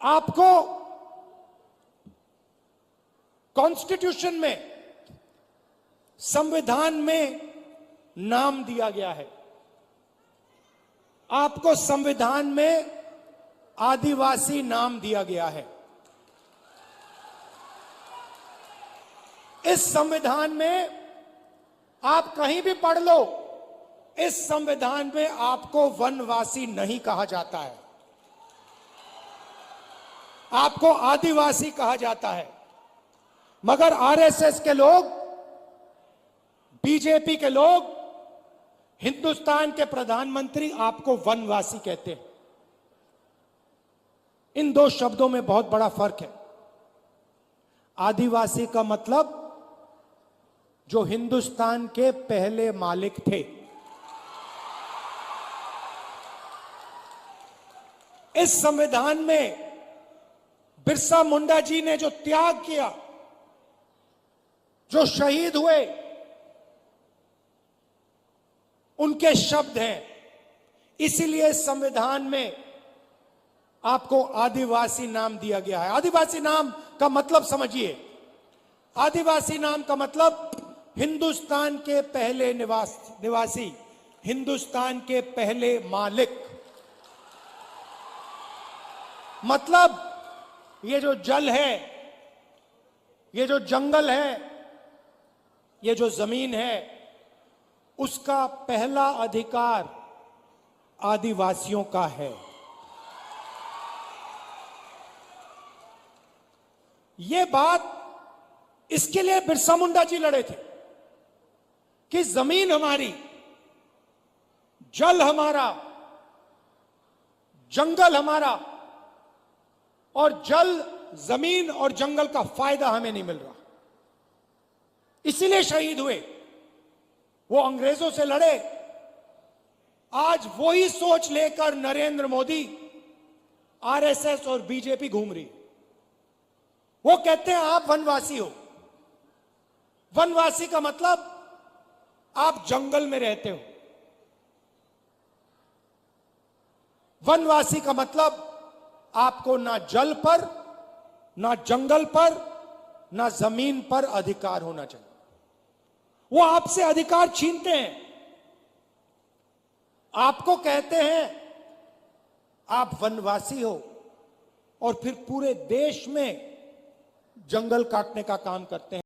आपको कॉन्स्टिट्यूशन में, संविधान में नाम दिया गया है। आपको संविधान में आदिवासी नाम दिया गया है। इस संविधान में आप कहीं भी पढ़ लो, इस संविधान में आपको वनवासी नहीं कहा जाता है, आपको आदिवासी कहा जाता है। मगर आरएसएस के लोग, बीजेपी के लोग, हिंदुस्तान के प्रधानमंत्री आपको वनवासी कहते हैं। इन दो शब्दों में बहुत बड़ा फर्क है। आदिवासी का मतलब जो हिंदुस्तान के पहले मालिक थे। इस संविधान में बिरसा मुंडा जी ने जो त्याग किया, जो शहीद हुए, उनके शब्द हैं। इसीलिए संविधान में आपको आदिवासी नाम दिया गया है। आदिवासी नाम का मतलब समझिए। आदिवासी नाम का मतलब हिंदुस्तान के पहले निवासी, हिंदुस्तान के पहले मालिक। मतलब ये जो जल है, ये जो जंगल है, ये जो जमीन है, उसका पहला अधिकार आदिवासियों का है। ये बात, इसके लिए बिरसा मुंडा जी लड़े थे कि जमीन हमारी, जल हमारा, जंगल हमारा, और जल, जमीन और जंगल का फायदा हमें नहीं मिल रहा। इसीलिए शहीद हुए। वो अंग्रेजों से लड़े। आज वही सोच लेकर नरेंद्र मोदी, आरएसएस और बीजेपी घूम रही। वो कहते हैं आप वनवासी हो। वनवासी का मतलब आप जंगल में रहते हो। वनवासी का मतलब आपको ना जल पर, ना जंगल पर, ना जमीन पर अधिकार होना चाहिए। वो आपसे अधिकार छीनते हैं। आपको कहते हैं आप वनवासी हो, और फिर पूरे देश में जंगल काटने का काम करते हैं।